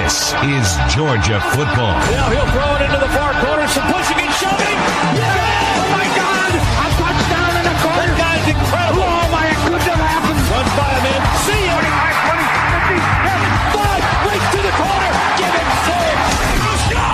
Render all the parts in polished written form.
This is Georgia football. Now he'll throw it into the far corner. Some pushing and shoving. Yeah! Oh, my God! A touchdown in the corner. That guy's incredible. Oh, my, it couldn't have happened. Runs by a man. See him. 25, 20, 50, 5. Race to the corner. Give him 6. Let's go!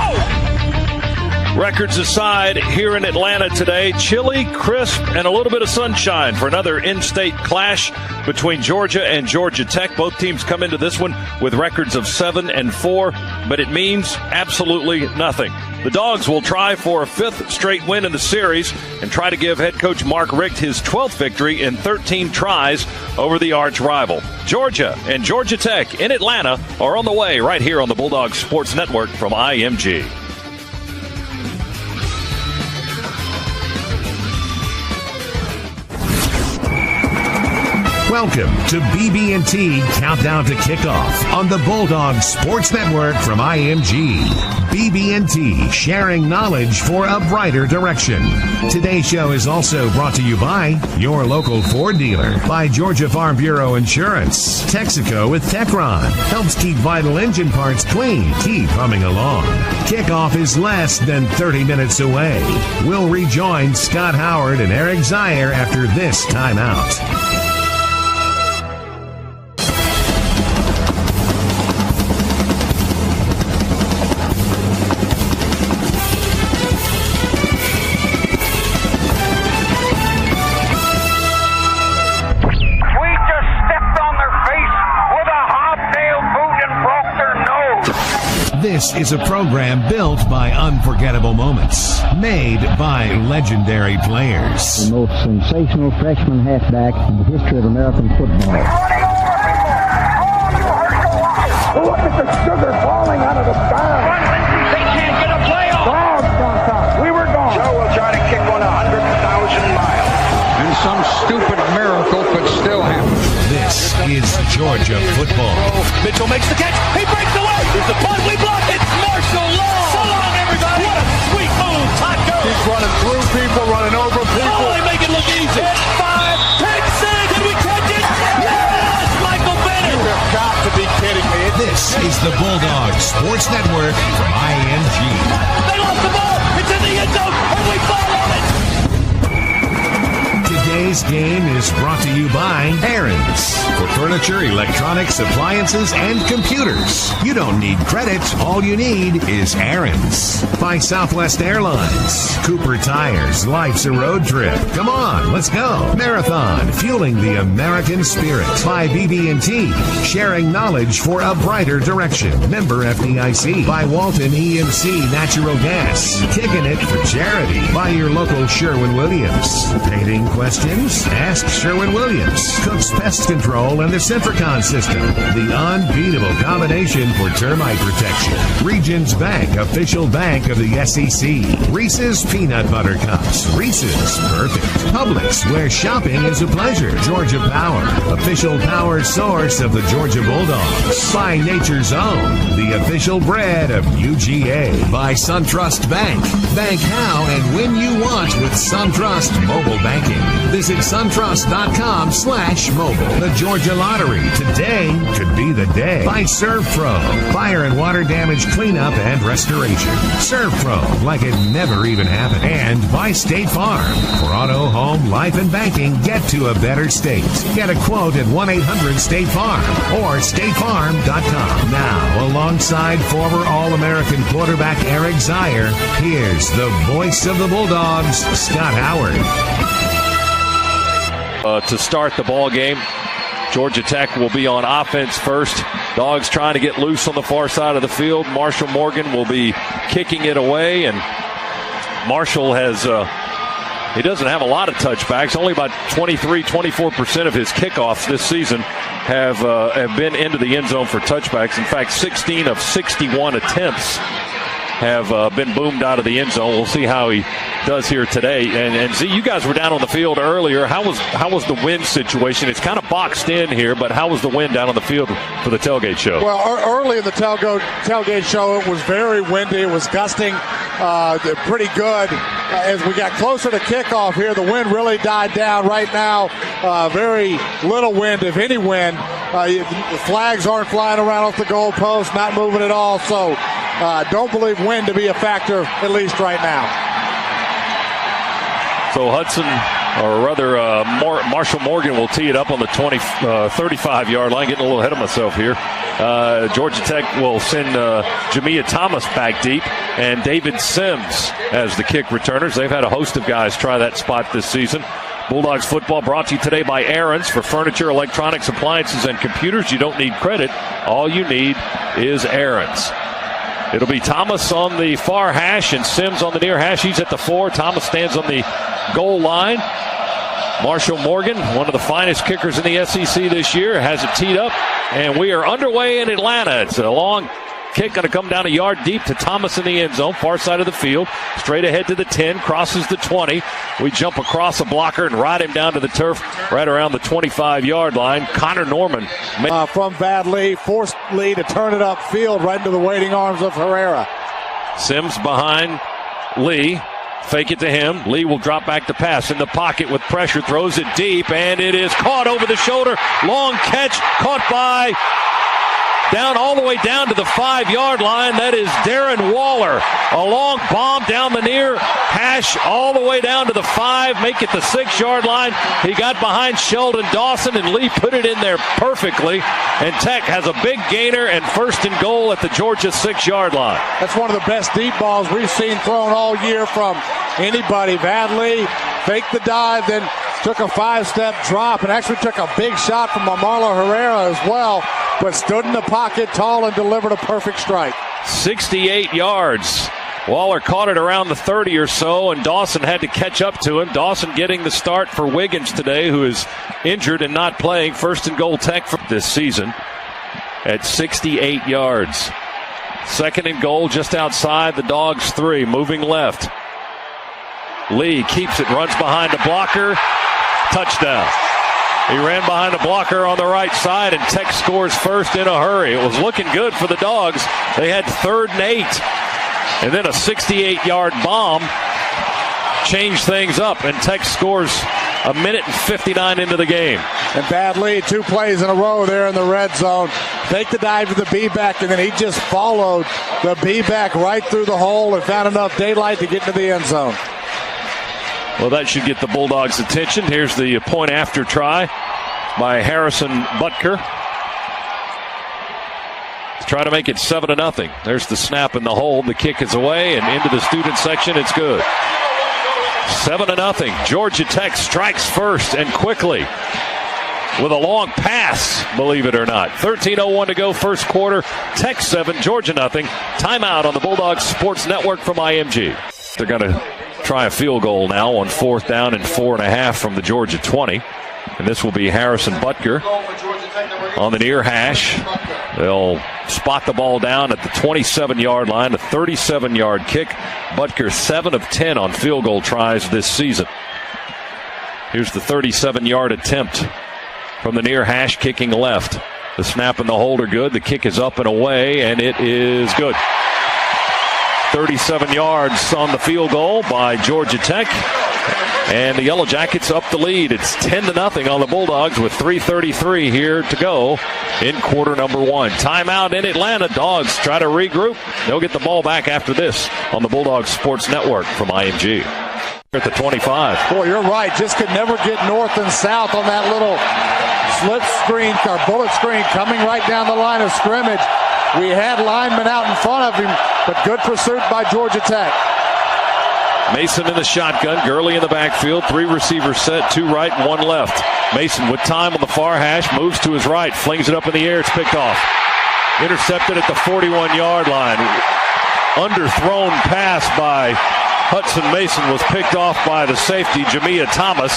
Records aside, here in Atlanta today, chilly, crisp, and a little bit of sunshine for another in-state clash between Georgia and Georgia Tech. Both teams come into this one with records of 7-4, but it means absolutely nothing. The Dogs will try for a 5th straight win in the series and try to give head coach Mark Richt his 12th victory in 13 tries over the arch rival. Georgia and Georgia Tech in Atlanta are on the way right here on the Bulldog Sports Network from IMG. Welcome to BB&T Countdown to Kickoff on the Bulldog Sports Network from IMG. BB&T, sharing knowledge for a brighter direction. Today's show is also brought to you by your local Ford dealer, by Georgia Farm Bureau Insurance, Texaco with Techron, helps keep vital engine parts clean. Keep humming along. Kickoff is less than 30 minutes away. We'll rejoin Scott Howard and Eric Zier after this timeout. This is a program built by unforgettable moments, made by legendary players. The most sensational freshman halfback in the history of American football. Look at the sugar falling out of the sky. They can't get a playoff. Dogs on top. We were gone. Joe will try to kick one 100,000 miles. And some stupid miracle could still happen. This is Georgia football. Mitchell makes the catch. He breaks away. There's the punt. We block it. Marshall Long. So long, everybody. What a sweet move. Taco. He's running through people, running over people. Oh, they make it look easy. 5, 10, 6. Can we catch it? Yes, Michael Bennett. You have got to be kidding me. This is the Bulldog Sports Network from IMG. They lost the ball. It's in the end zone, and we fall on it. Today's game is brought to you by Aaron's. For furniture, electronics, appliances, and computers. You don't need credit. All you need is Aaron's. By Southwest Airlines. Cooper Tires. Life's a road trip. Come on, let's go. Marathon. Fueling the American spirit. By BB&T. Sharing knowledge for a brighter direction. Member FDIC. By Walton EMC Natural Gas. Kicking it for charity. By your local Sherwin-Williams. Painting questions? Ask Sherwin-Williams. Cook's Pest Control and the Centricon system. The unbeatable combination for termite protection. Regions Bank, official bank of the SEC. Reese's Peanut Butter Cups. Reese's, perfect. Publix, where shopping is a pleasure. Georgia Power, official power source of the Georgia Bulldogs. By Nature's Own, the official bread of UGA. By SunTrust Bank. Bank how and when you want with SunTrust Mobile Banking. Visit suntrust.com/mobile. The Georgia Lottery. Today could be the day. By ServPro. Fire and water damage cleanup and restoration. ServPro, like it never even happened. And by State Farm. For auto, home, life, and banking, get to a better state. Get a quote at 1-800-STATE-FARM or statefarm.com. Now, alongside former All-American quarterback Eric Zier, here's the voice of the Bulldogs, Scott Howard. To start the ball game, Georgia Tech will be on offense first. Dogs trying to get loose on the far side of the field. Marshall Morgan will be kicking it away, and Marshall has he doesn't have a lot of touchbacks. Only about 24% of his kickoffs this season have been into the end zone for touchbacks. In fact, 16 of 61 attempts have been boomed out of the end zone. We'll see how he does here today. And Z, you guys were down on the field earlier. How was the wind situation? It's kind of boxed in here, but how was the wind down on the field for the tailgate show? Well, early in the tailgate show, it was very windy. It was gusting pretty good. As we got closer to kickoff here, the wind really died down. Right now, very little wind, if any wind. The flags aren't flying around off the goalpost, not moving at all. So don't believe wind to be a factor, at least right now. So Hudson, or rather Marshall Morgan, will tee it up on the 35-yard line. Getting a little ahead of myself here. Georgia Tech will send Jamia Thomas back deep and David Sims as the kick returners. They've had a host of guys try that spot this season. Bulldogs football brought to you today by Aaron's. For furniture, electronics, appliances, and computers, you don't need credit. All you need is Aaron's. It'll be Thomas on the far hash and Sims on the near hash. He's at the 4. Thomas stands on the goal line. Marshall Morgan, one of the finest kickers in the SEC this year, has it teed up. And we are underway in Atlanta. It's a long kick, going to come down a yard deep to Thomas in the end zone, far side of the field. Straight ahead to the 10, crosses the 20. We jump across a blocker and ride him down to the turf right around the 25-yard line. Connor Norman. From Bad Lee, forced Lee to turn it upfield right into the waiting arms of Herrera. Sims behind Lee. Fake it to him. Lee will drop back to pass in the pocket with pressure. Throws it deep, and it is caught over the shoulder. Long catch, caught by down all the way down to the 5-yard line. That is Darren Waller. A long bomb down the near hash all the way down to the 5. Make it the 6-yard line. He got behind Sheldon Dawson, and Lee put it in there perfectly. And Tech has a big gainer and first and goal at the Georgia 6-yard line. That's one of the best deep balls we've seen thrown all year from anybody. Vadley faked the dive, then took a 5-step drop, and actually took a big shot from Marlo Herrera as well, but stood in the pocket tall and delivered a perfect strike. 68 yards. Waller caught it around the 30 or so, and Dawson had to catch up to him. Dawson getting the start for Wiggins today, who is injured and not playing. First and goal Tech for this season at 68 yards. Second and goal just outside the Dogs' 3, moving left. Lee keeps it, runs behind a blocker. Touchdown. He ran behind a blocker on the right side, and Tech scores first in a hurry. It was looking good for the Dogs. They had 3rd and 8. And then a 68-yard bomb changed things up, and Tech scores a minute and 59 into the game. And Bad Lee, 2 plays in a row there in the red zone. Take the dive to the B-back, and then he just followed the B-back right through the hole and found enough daylight to get into the end zone. Well, that should get the Bulldogs' attention. Here's the point after try by Harrison Butker. Try to make it 7-0. There's the snap and the hold. The kick is away and into the student section. It's good. 7-0. Georgia Tech strikes first and quickly with a long pass, believe it or not. 13:01 to go, first quarter. Tech 7, Georgia nothing. Timeout on the Bulldogs Sports Network from IMG. They're going to try a field goal now on 4th down and 4.5 from the Georgia 20. And this will be Harrison Butker on the near hash. They'll spot the ball down at the 27-yard line, a 37-yard kick. Butker 7 of 10 on field goal tries this season. Here's the 37-yard attempt from the near hash, kicking left. The snap and the hold are good. The kick is up and away, and it is good. 37 yards on the field goal by Georgia Tech. And the Yellow Jackets up the lead. It's 10-0 on the Bulldogs with 3:33 here to go in quarter number 1. Timeout in Atlanta. Dogs try to regroup. They'll get the ball back after this on the Bulldogs Sports Network from IMG. At the 25. Boy, you're right. Just could never get north and south on that little slip screen or bullet screen coming right down the line of scrimmage. We had linemen out in front of him, but good pursuit by Georgia Tech. Mason in the shotgun, Gurley in the backfield, 3 receivers set, 2 right and 1 left. Mason with time on the far hash, moves to his right, flings it up in the air, it's picked off. Intercepted at the 41-yard line. Underthrown pass by Hudson Mason was picked off by the safety, Jamia Thomas,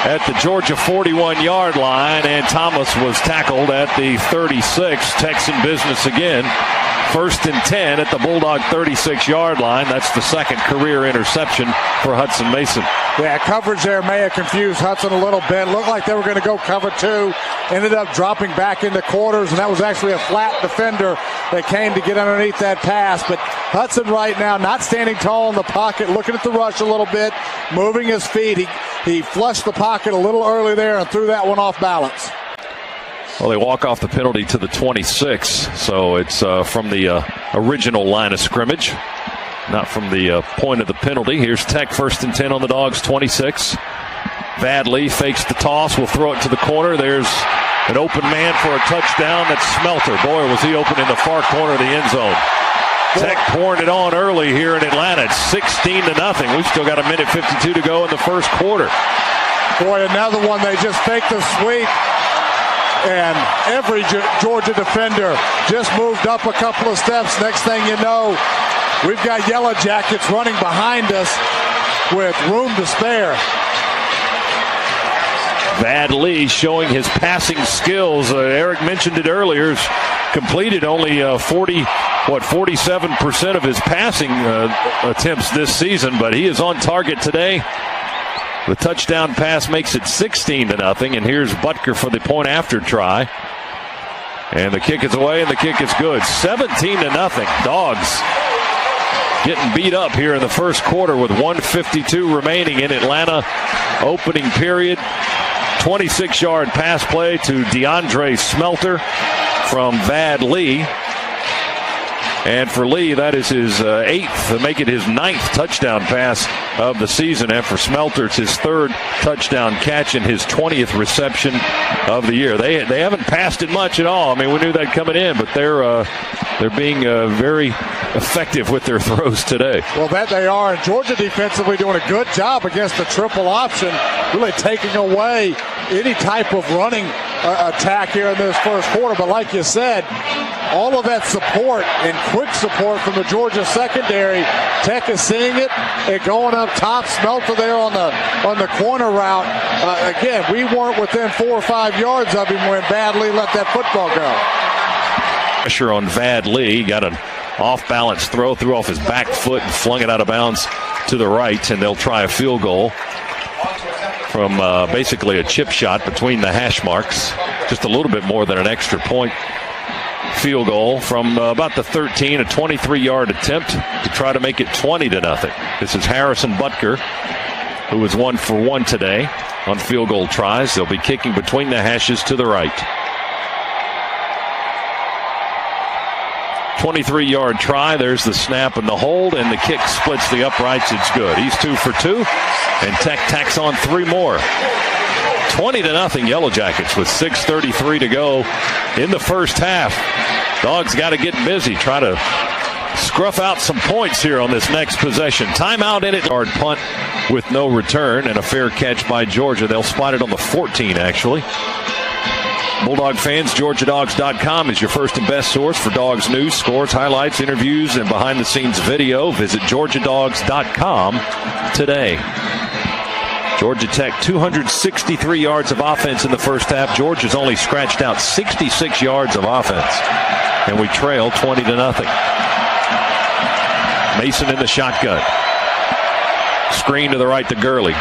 at the Georgia 41-yard line, and Thomas was tackled at the 36. Texan business again. 1st and 10 at the Bulldog 36-yard line. That's the second career interception for Hudson Mason. Yeah, coverage there may have confused Hudson a little bit. Looked like they were going to go cover 2. Ended up dropping back into quarters, and that was actually a flat defender that came to get underneath that pass. But Hudson right now not standing tall in the pocket, looking at the rush a little bit, moving his feet. He flushed the pocket a little early there and threw that one off balance. Well, they walk off the penalty to the 26, so it's from the original line of scrimmage, not from the point of the penalty. Here's Tech, 1st and 10 on the Dogs' 26. Vadley fakes the toss, will throw it to the corner. There's an open man for a touchdown. That's Smelter. Boy, was he open in the far corner of the end zone. Tech pouring it on early here in Atlanta. It's 16-0. We've still got a minute 52 to go in the first quarter. Boy, another one. They just fake the sweep. And every Georgia defender just moved up a couple of steps. Next thing you know, we've got Yellow Jackets running behind us with room to spare. Vadley showing his passing skills. Eric mentioned it earlier. Completed only 47% of his passing attempts this season, but he is on target today. The touchdown pass makes it 16-0, and here's Butker for the point after try. And the kick is away, and the kick is good. 17-0. Dogs getting beat up here in the first quarter with 1:52 remaining in Atlanta. Opening period. 26-yard pass play to DeAndre Smelter from Vadley. And for Lee, that is his 8th, make it his 9th touchdown pass of the season. And for Smelter, it's his 3rd touchdown catch and his 20th reception of the year. They haven't passed it much at all. I mean, we knew that coming in, but they're being very effective with their throws today. Well, that they are. And Georgia defensively doing a good job against the triple option, really taking away any type of running attack here in this first quarter. But like you said, all of that support and quick support from the Georgia secondary. Tech is seeing it and going up top. Smelter there on the corner route. Again, we weren't within 4 or 5 yards of him when Vadley let that football go. Pressure on Vadley. Got an off-balance throw, threw off his back foot and flung it out of bounds to the right, and they'll try a field goal from basically a chip shot between the hash marks. Just a little bit more than an extra point field goal from about the 13, a 23-yard attempt to try to make it 20-0. This is Harrison Butker, who was 1 for 1 today on field goal tries. They'll be kicking between the hashes to the right. 23-yard try. There's the snap and the hold, and the kick splits the uprights. It's good. He's 2 for 2, and Tech tacks on 3 more. 20-0 Yellow Jackets with 6:33 to go in the first half. Dogs got to get busy, try to scruff out some points here on this next possession. Timeout in it. Hard punt with no return and a fair catch by Georgia. They'll spot it on the 14, actually. Bulldog fans, GeorgiaDogs.com is your first and best source for Dogs news, scores, highlights, interviews, and behind-the-scenes video. Visit GeorgiaDogs.com today. Georgia Tech, 263 yards of offense in the first half. Georgia's only scratched out 66 yards of offense. And we trail 20-0. Mason in the shotgun. Screen to the right to Gurley.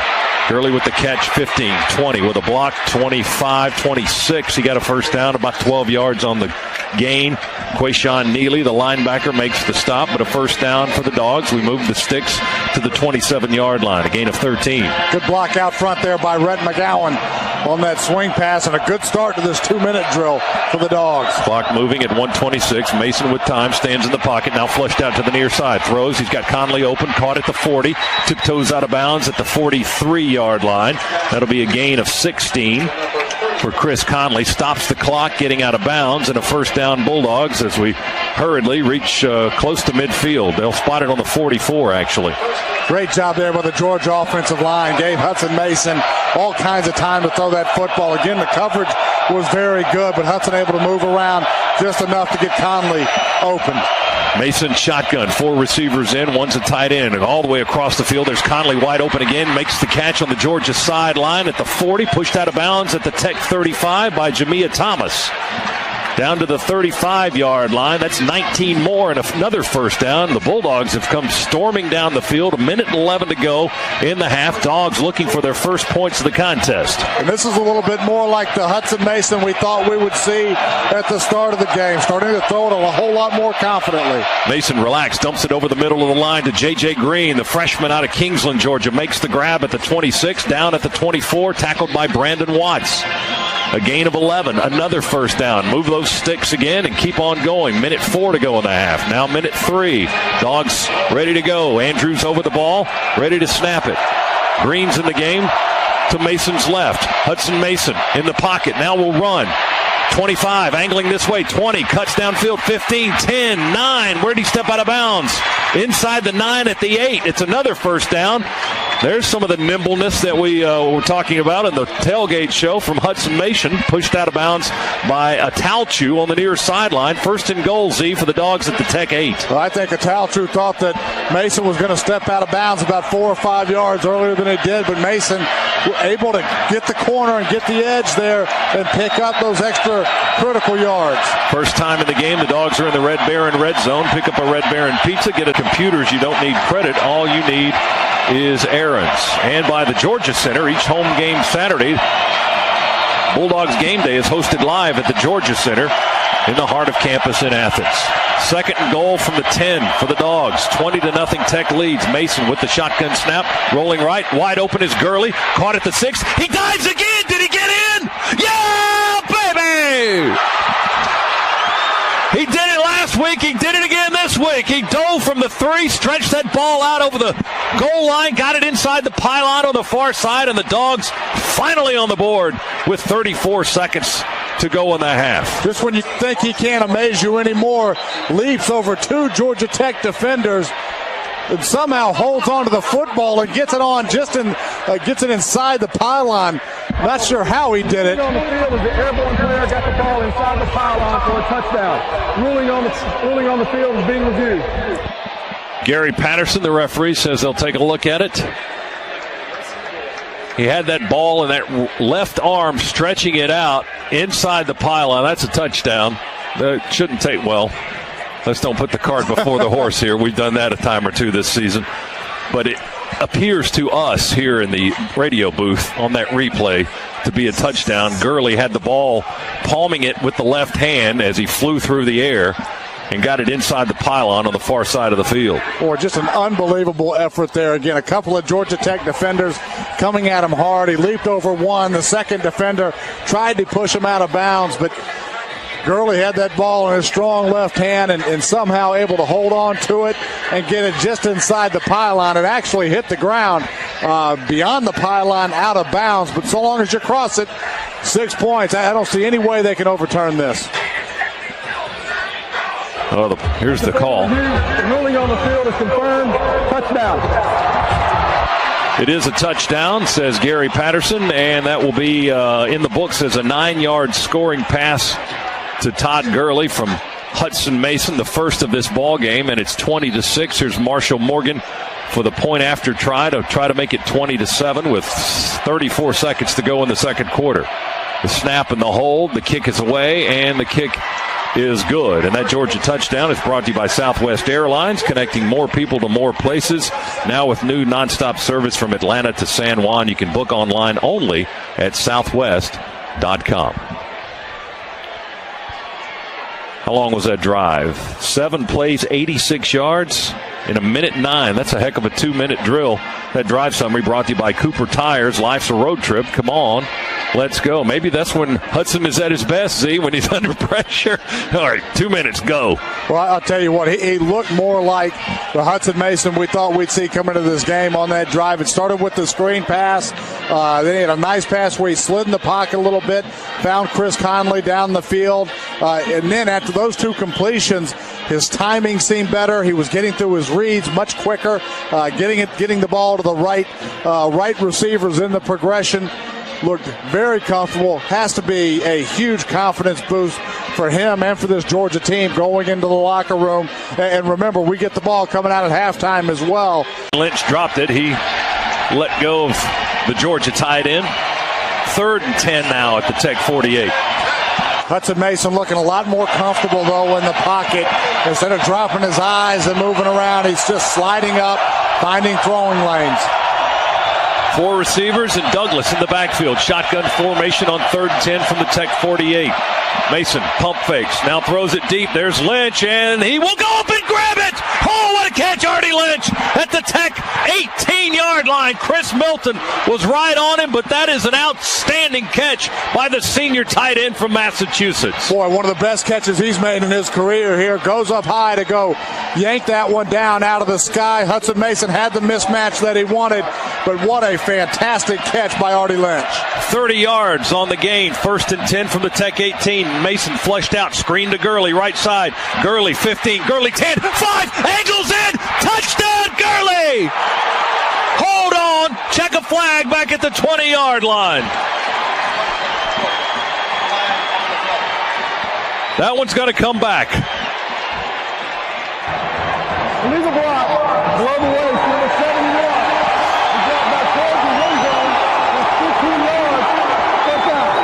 Gurley with the catch, 15, 20 with a block, 25, 26. He got a first down, about 12 yards on the gain. Quayshawn Neely, the linebacker, makes the stop, but a first down for the Dogs. We move the sticks to the 27-yard line, a gain of 13. Good block out front there by Rhett McGowan on that swing pass, and a good start to this 2-minute drill for the Dogs. Clock moving at 1:26. Mason with time, stands in the pocket, now flushed out to the near side. Throws, he's got Conley open, caught at the 40, tiptoes out of bounds at the 43-yard line. That'll be a gain of 16 for Chris Conley. Stops the clock, getting out of bounds, and a first down Bulldogs as we hurriedly reach close to midfield. They'll spot it on the 44, actually. Great job there by the Georgia offensive line. Gave Hudson Mason all kinds of time to throw that football. Again, the coverage was very good, but Hudson able to move around just enough to get Conley open. Mason shotgun, 4 receivers in, one's a tight end, and all the way across the field, there's Conley wide open again, makes the catch on the Georgia sideline at the 40, pushed out of bounds at the Tech 35 by Jamia Thomas. Down to the 35-yard line. That's 19 more and another first down. The Bulldogs have come storming down the field. 1:11 to go in the half. Dogs looking for their first points of the contest. And this is a little bit more like the Hudson Mason we thought we would see at the start of the game. Starting to throw it a whole lot more confidently. Mason relaxed, dumps it over the middle of the line to J.J. Green, the freshman out of Kingsland, Georgia. Makes the grab at the 26, down at the 24, tackled by Brandon Watts. A gain of 11, another first down. Move those sticks again and keep on going. Minute 4 to go in the half. Now minute 3. Dogs ready to go. Andrews over the ball, ready to snap it. Green's in the game to Mason's left. Hudson Mason in the pocket. Now will run. 25, angling this way. 20, cuts downfield. 15, 10, 9. Where'd he step out of bounds? Inside the 9 at the 8. It's another first down. There's some of the nimbleness that we were talking about in the tailgate show from Hudson Mason. Pushed out of bounds by Atalchu on the near sideline. First and goal, Z, for the Dogs at the Tech 8. Well, I think Atalchu thought that Mason was going to step out of bounds about 4 or 5 yards earlier than he did, but Mason able to get the corner and get the edge there and pick up those extra critical yards. First time in the game, the Dogs are in the Red Baron red zone. Pick up a Red Baron pizza, get a computers. You don't need credit. All you need is errands. And by the Georgia Center, each home game Saturday, Bulldogs Game Day is hosted live at the Georgia Center in the heart of campus in Athens. Second and goal from the 10 for the Dogs. 20-0 Tech leads. Mason with the shotgun snap, rolling right. Wide open is Gurley. Caught at the 6. He dives again. Did he get in? Yeah, baby! He did it last week. He did it again this week. He dove from the 3, stretched that ball out over the goal line, got it inside the pylon on the far side, and the Dogs finally on the board with 34 seconds to go in the half. Just when you think he can't amaze you anymore, leaps over 2 Georgia Tech defenders and somehow holds onto the football and gets it on gets it inside the pylon. Not sure how he did it. On the field as the airborne player got the ball inside the pylon for a touchdown. Ruling on the field is being reviewed. Gary Patterson, the referee, says they'll take a look at it. He had that ball in that left arm, stretching it out inside the pylon. That's a touchdown. That shouldn't take, well, let's don't put the cart before the horse here. We've done that a time or two this season. But it appears to us here in the radio booth on that replay to be a touchdown. Gurley had the ball, palming it with the left hand as he flew through the air and got it inside the pylon on the far side of the field. Or just an unbelievable effort there. Again, a couple of Georgia Tech defenders coming at him hard. He leaped over one. The second defender tried to push him out of bounds, but Gurley had that ball in his strong left hand and somehow able to hold on to it and get it just inside the pylon. It actually hit the ground beyond the pylon, out of bounds, but so long as you cross it, 6 points. I don't see any way they can overturn this. Oh, here's the call. The ruling on the field is confirmed. Touchdown. It is a touchdown, says Gary Patterson, and that will be in the books as a 9-yard scoring pass to Todd Gurley from Hudson Mason, the first of this ball game, and it's 20-6. Here's Marshall Morgan for the point after try to make it 20-7 with 34 seconds to go in the second quarter. The snap and the hold, the kick is away, and the kick is good. And that Georgia touchdown is brought to you by Southwest Airlines, connecting more people to more places. Now with new nonstop service from Atlanta to San Juan, you can book online only at southwest.com. How long was that drive? 7 plays, 86 yards in a minute 9. That's a heck of a 2-minute drill. That drive summary brought to you by Cooper Tires. Life's a road trip. Come on, let's go. Maybe that's when Hudson is at his best, Z, when he's under pressure. All right, 2 minutes, go. Well, I'll tell you what, he looked more like the Hudson Mason we thought we'd see coming into this game on that drive. It started with the screen pass. Then he had a nice pass where he slid in the pocket a little bit, found Chris Conley down the field. And then after those 2 completions, his timing seemed better. He was getting through his reads much quicker, getting the ball to the right receivers in the progression. Looked very comfortable. Has to be a huge confidence boost for him and for this Georgia team going into the locker room. And remember, we get the ball coming out at halftime as well. Lynch dropped it. He let go of the Georgia tight end. 3rd and 10 now at the Tech 48. Hudson Mason looking a lot more comfortable, though, in the pocket. Instead of dropping his eyes and moving around, he's just sliding up, finding throwing lanes. 4 receivers and Douglas in the backfield. Shotgun formation on 3rd and 10 from the Tech 48. Mason pump fakes. Now throws it deep. There's Lynch, and he will go up and grab it. Oh, what a catch, Artie Lynch at the Tech 18-yard line. Chris Milton was right on him, but that is an outstanding catch by the senior tight end from Massachusetts. Boy, one of the best catches he's made in his career here. Goes up high to go yank that one down out of the sky. Hudson Mason had the mismatch that he wanted, but what a fantastic catch by Artie Lynch. 30 yards on the gain. 1st and 10 from the Tech 18. Mason flushed out. Screen to Gurley, right side. Gurley 15. Gurley 10. 5. Angles in. Touchdown, Gurley. Hold on. Check a flag back at the 20-yard line. That one's going to come back. Illegal block. Below the waist. Number 7 yards. He got back towards the end zone. That's 15 yards. First out.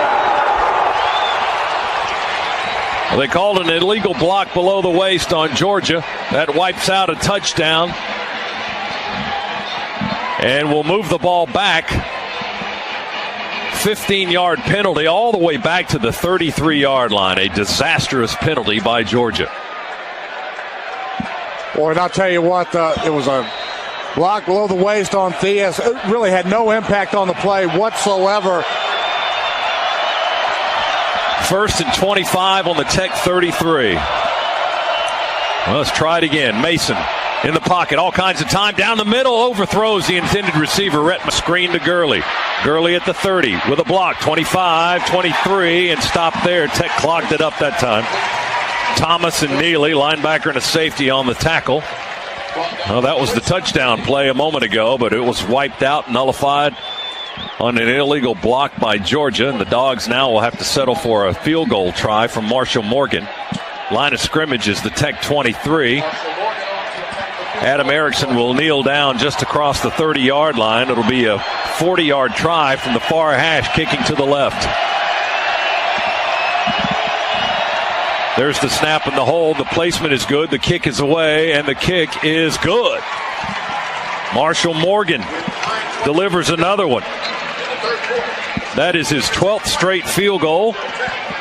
Well, they called an illegal block below the waist on Georgia. That wipes out a touchdown. And we'll move the ball back. 15-yard penalty all the way back to the 33-yard line. A disastrous penalty by Georgia. Boy, and I'll tell you what, it was a block below the waist on Theus. It really had no impact on the play whatsoever. 1st and 25 on the Tech 33. Well, let's try it again. Mason in the pocket, all kinds of time. Down the middle, overthrows the intended receiver. Retman screen to Gurley. Gurley at the 30 with a block. 25, 23, and stopped there. Tech clogged it up that time. Thomas and Neely, linebacker and a safety on the tackle. Well, that was the touchdown play a moment ago, but it was wiped out, nullified on an illegal block by Georgia. And the Dogs now will have to settle for a field goal try from Marshall Morgan. Line of scrimmage is the Tech 23. Adam Erickson will kneel down just across the 30-yard line. It'll be a 40-yard try from the far hash, kicking to the left. There's the snap and the hold. The placement is good. The kick is away, and the kick is good. Marshall Morgan delivers another one. That is his 12th straight field goal.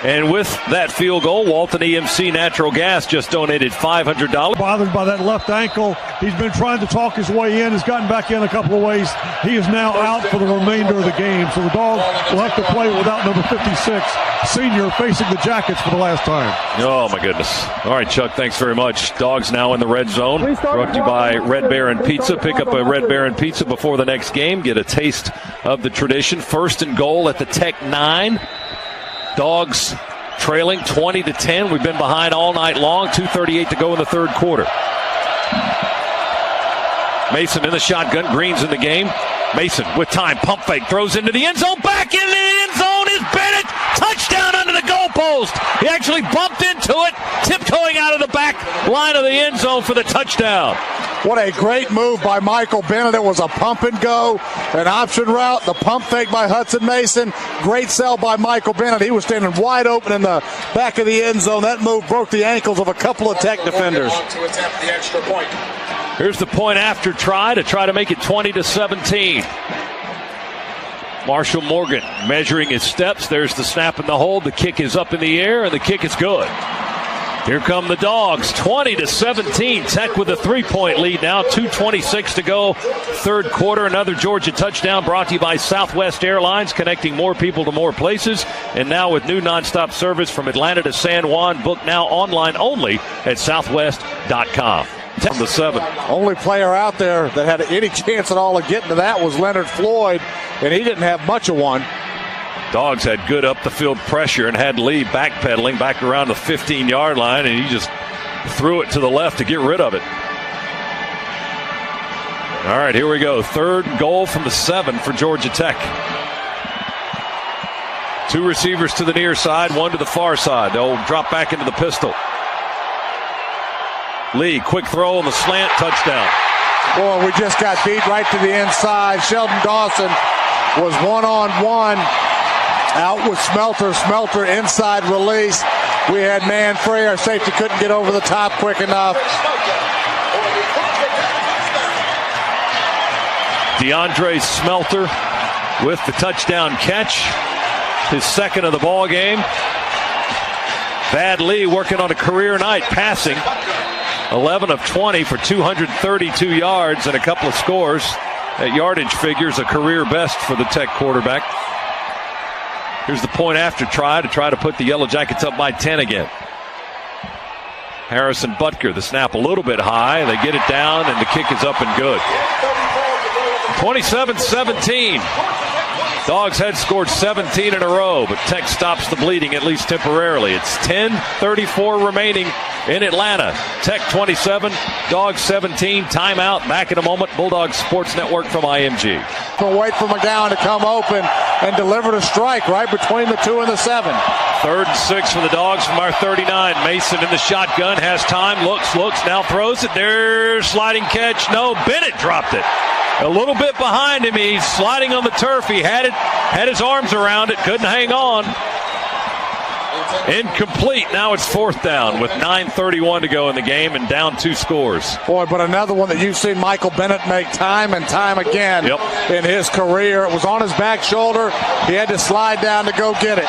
And with that field goal, Walton EMC Natural Gas just donated $500. Bothered by that left ankle. He's been trying to talk his way in. Has gotten back in a couple of ways. He is now out for the remainder of the game. So the Dogs will have to play without number 56, senior, facing the Jackets for the last time. Oh, my goodness. All right, Chuck, thanks very much. Dogs now in the red zone. Brought to you by Red Baron Pizza. Pick up a Red Baron Pizza before the next game. Get a taste of the tradition. 1st and goal at the Tech 9. Dogs trailing 20-10. We've been behind all night long. 2:38 to go in the third quarter. Mason in the shotgun. Green's in the game. Mason with time. Pump fake. Throws into the end zone. Back in the end zone is Bennett. Touchdown under the goalpost. He actually bumped into it. Tiptoeing out of the back line of the end zone for the touchdown. What a great move by Michael Bennett. It was a pump and go, an option route, the pump fake by Hudson Mason. Great sell by Michael Bennett. He was standing wide open in the back of the end zone. That move broke the ankles of a couple of Tech defenders. Here's the point after try to make it 20-17. Marshall Morgan measuring his steps. There's the snap and the hold. The kick is up in the air, and the kick is good. Here come the Dogs, 20-17. Tech with a 3-point lead now, 2:26 to go. Third quarter, another Georgia touchdown brought to you by Southwest Airlines, connecting more people to more places. And now with new nonstop service from Atlanta to San Juan. Book now online only at southwest.com. From the 7. Only player out there that had any chance at all of getting to that was Leonard Floyd, and he didn't have much of one. Dogs had good up the field pressure and had Lee backpedaling back around the 15-yard line, and he just threw it to the left to get rid of it. All right, here we go. 3rd and goal from the 7 for Georgia Tech. 2 receivers to the near side, 1 to the far side. They'll drop back into the pistol. Lee, quick throw on the slant, touchdown. Boy, we just got beat right to the inside. Sheldon Dawson was one-on-one. Out with Smelter. Smelter inside release. We had man free. Our safety couldn't get over the top quick enough. DeAndre Smelter with the touchdown catch. His 2nd of the ball game. Thad Lee working on a career night passing. 11 of 20 for 232 yards and a couple of scores. That yardage figures a career best for the Tech quarterback. Here's the point after try to put the Yellow Jackets up by 10 again. Harrison Butker, the snap a little bit high. They get it down, and the kick is up and good. 27-17. Dogs had scored 17 in a row, but Tech stops the bleeding, at least temporarily. It's 10:34 remaining in Atlanta. Tech 27, Dogs 17. Timeout. Back in a moment. Bulldogs Sports Network from IMG. We'll wait for McGowan to come open and deliver the strike right between the 2 and the 7. 3rd and 6 for the Dogs from our 39. Mason in the shotgun, has time, looks, now throws it. There's sliding catch. No, Bennett dropped it. A little bit behind him. He's sliding on the turf. He had his arms around it, couldn't hang on. Incomplete. Now it's 4th down with 9:31 to go in the game and down 2 scores. Boy, but another one that you've seen Michael Bennett make time and time again in his career. It was on his back shoulder. He had to slide down to go get it.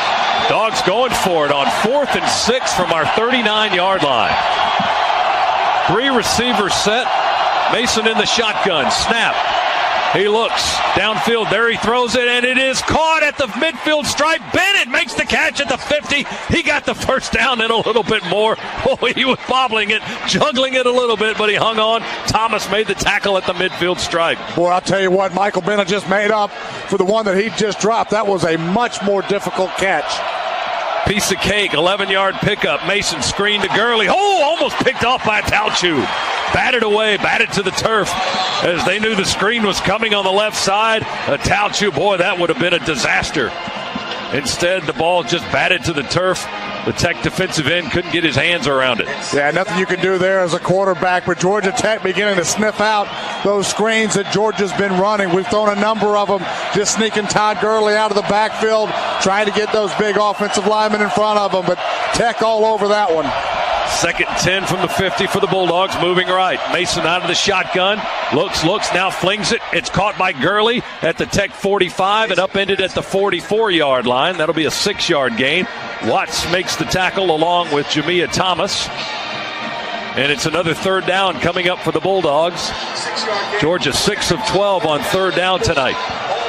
Dogs going for it on 4th and 6 from our 39-yard line. 3 receivers set. Mason in the shotgun. Snap. He looks downfield. There he throws it, and it is caught at the midfield stripe. Bennett makes the catch at the 50. He got the first down and a little bit more. Oh, he was bobbling it, juggling it a little bit, but he hung on. Thomas made the tackle at the midfield stripe. Boy, I'll tell you what, Michael Bennett just made up for the one that he just dropped. That was a much more difficult catch. Piece of cake, 11-yard pickup. Mason screen to Gurley. Oh, almost picked off by Talchu. Batted away, batted to the turf as they knew the screen was coming on the left side. Talchu, boy, that would have been a disaster. Instead, the ball just batted to the turf. The Tech defensive end couldn't get his hands around it. Yeah, nothing you can do there as a quarterback, but Georgia Tech beginning to sniff out those screens that Georgia's been running. We've thrown a number of them, just sneaking Todd Gurley out of the backfield, trying to get those big offensive linemen in front of them, but Tech all over that one. 2nd and 10 from the 50 for the Bulldogs, moving right. Mason out of the shotgun, looks, now flings it. It's caught by Gurley at the Tech 45 and upended at the 44-yard line. That'll be a 6-yard gain. Watts makes the tackle along with Jamia Thomas. And it's another 3rd down coming up for the Bulldogs. Georgia 6 of 12 on 3rd down tonight.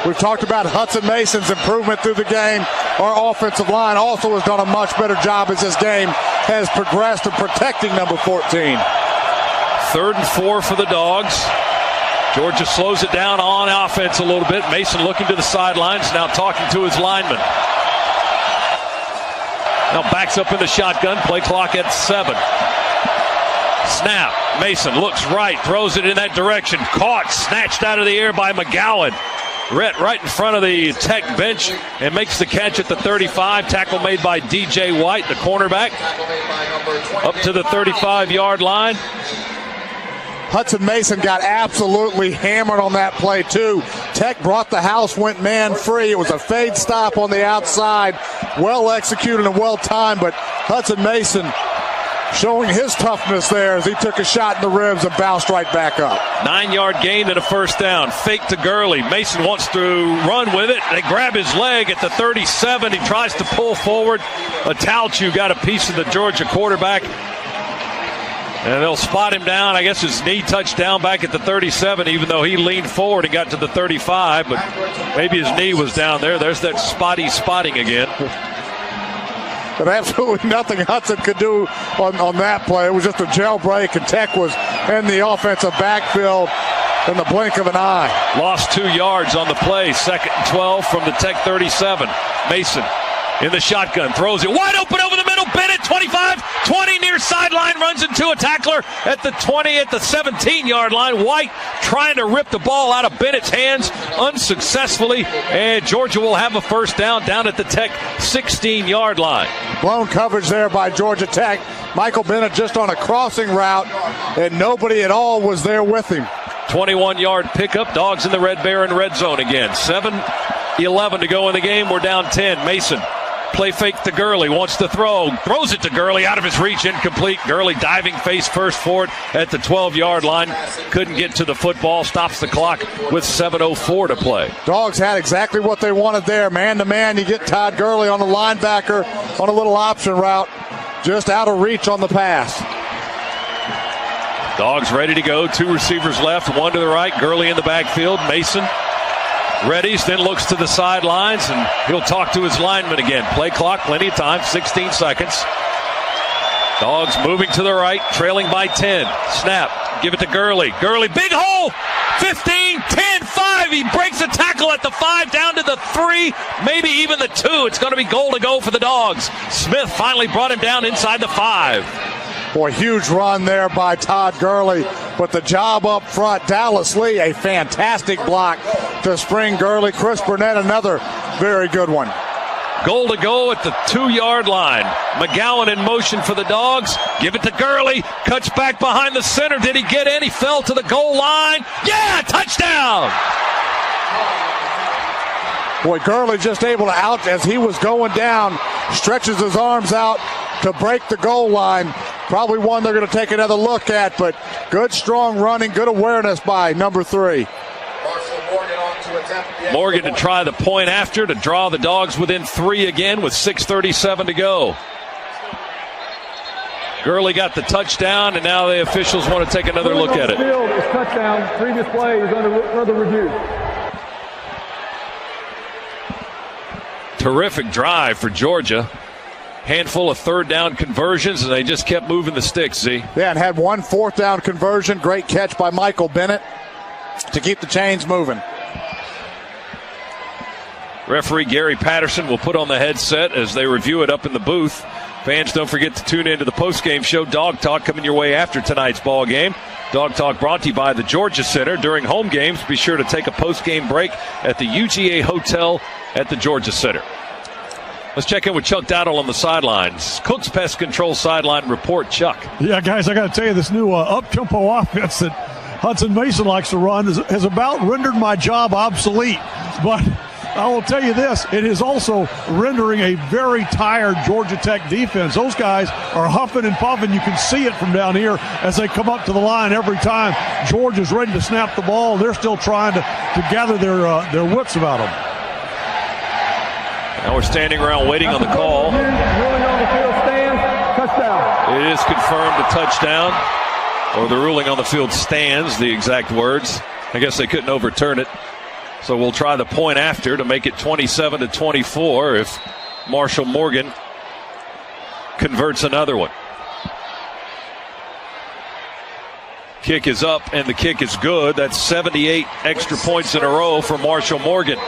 We've talked about Hudson Mason's improvement through the game. Our offensive line also has done a much better job as this game has progressed in protecting number 14. 3rd and 4 for the Dogs. Georgia slows it down on offense a little bit. Mason looking to the sidelines, now talking to his lineman. Now backs up in the shotgun, play clock at 7. Snap. Mason looks right, throws it in that direction. Caught, snatched out of the air by McGowan. Right in front of the Tech bench and makes the catch at the 35. Tackle made by DJ White, the cornerback. Up to the 35-yard line. Hudson Mason got absolutely hammered on that play, too. Tech brought the house, went man free. It was a fade stop on the outside. Well executed and well timed, but Hudson Mason showing his toughness there as he took a shot in the ribs and bounced right back up. 9-yard gain and a 1st down. Fake to Gurley. Mason wants to run with it. They grab his leg at the 37. He tries to pull forward. Talchu got a piece of the Georgia quarterback. And they'll spot him down. I guess his knee touched down back at the 37, even though he leaned forward and got to the 35. But maybe his knee was down there. There's that spotting again. But absolutely nothing Hudson could do on that play. It was just a jailbreak, and Tech was in the offensive backfield in the blink of an eye. Lost 2 yards on the play. 2nd and 12 from the Tech 37. Mason in the shotgun, throws it wide open over the middle. Bennett, 25, 20 near sideline, runs into a tackler at the 20, at the 17-yard line. White trying to rip the ball out of Bennett's hands unsuccessfully, and Georgia will have a 1st down at the Tech 16-yard line. Blown coverage there by Georgia Tech. Michael Bennett just on a crossing route, and nobody at all was there with him. 21-yard pickup. Dogs in the Red Baron red zone again. 7:11 to go in the game. We're down 10. Mason. Play fake to Gurley, wants to throw, throws it to Gurley, out of his reach, incomplete. Gurley diving face first forward at the 12-yard line. Couldn't get to the football, stops the clock with 7:04 to play. Dogs had exactly what they wanted there. Man-to-man, you get Todd Gurley on the linebacker on a little option route, just out of reach on the pass. Dogs ready to go. 2 receivers left, 1 to the right. Gurley in the backfield. Mason readies, then looks to the sidelines, and he'll talk to his lineman again. Play clock, plenty of time, 16 seconds. Dogs moving to the right, trailing by 10. Snap, give it to Gurley. Gurley, big hole! 15, 10, 5. He breaks a tackle at the 5, down to the 3, maybe even the 2. It's going to be goal to go for the Dogs. Smith finally brought him down inside the 5. Boy, huge run there by Todd Gurley. But the job up front, Dallas Lee, a fantastic block to spring Gurley. Chris Burnett, another very good one. Goal to go at the 2-yard line. McGowan in motion for the Dogs. Give it to Gurley. Cuts back behind the center. Did he get in? He fell to the goal line. Yeah, touchdown! Boy, Gurley just able to out as he was going down, stretches his arms out to break the goal line. Probably one they're going to take another look at, but good, strong running, good awareness by number 3. Morgan to try the point after to draw the Dogs within 3 again with 6:37 to go. Gurley got the touchdown, and now the officials want to take another look at it. Touchdown. Previous play is under further review. Terrific drive for Georgia. Handful of 3rd down conversions, and they just kept moving the sticks, Z. Yeah, and had 1 4th down conversion. Great catch by Michael Bennett to keep the chains moving. Referee Gary Patterson will put on the headset as they review it up in the booth. Fans, don't forget to tune in to the postgame show, Dog Talk, coming your way after tonight's ball game. Dog Talk brought to you by the Georgia Center. During home games, be sure to take a postgame break at the UGA Hotel at the Georgia Center. Let's check in with Chuck Dowdle on the sidelines. Cook's Pest Control sideline report, Chuck. Yeah, guys, I got to tell you, this new up-tempo offense that Hudson Mason likes to run has about rendered my job obsolete. But I will tell you this, it is also rendering a very tired Georgia Tech defense. Those guys are huffing and puffing. You can see it from down here as they come up to the line every time. Georgia's ready to snap the ball. They're still trying to gather their wits about them. Now we're standing around waiting on the call. Ruling on the field stands. Touchdown. It is confirmed a touchdown, or the ruling on the field stands, the exact words. I guess they couldn't overturn it. So we'll try the point after to make it 27-24 if Marshall Morgan converts another one. Kick is up, and the kick is good. That's 78 extra points in a row for Marshall Morgan.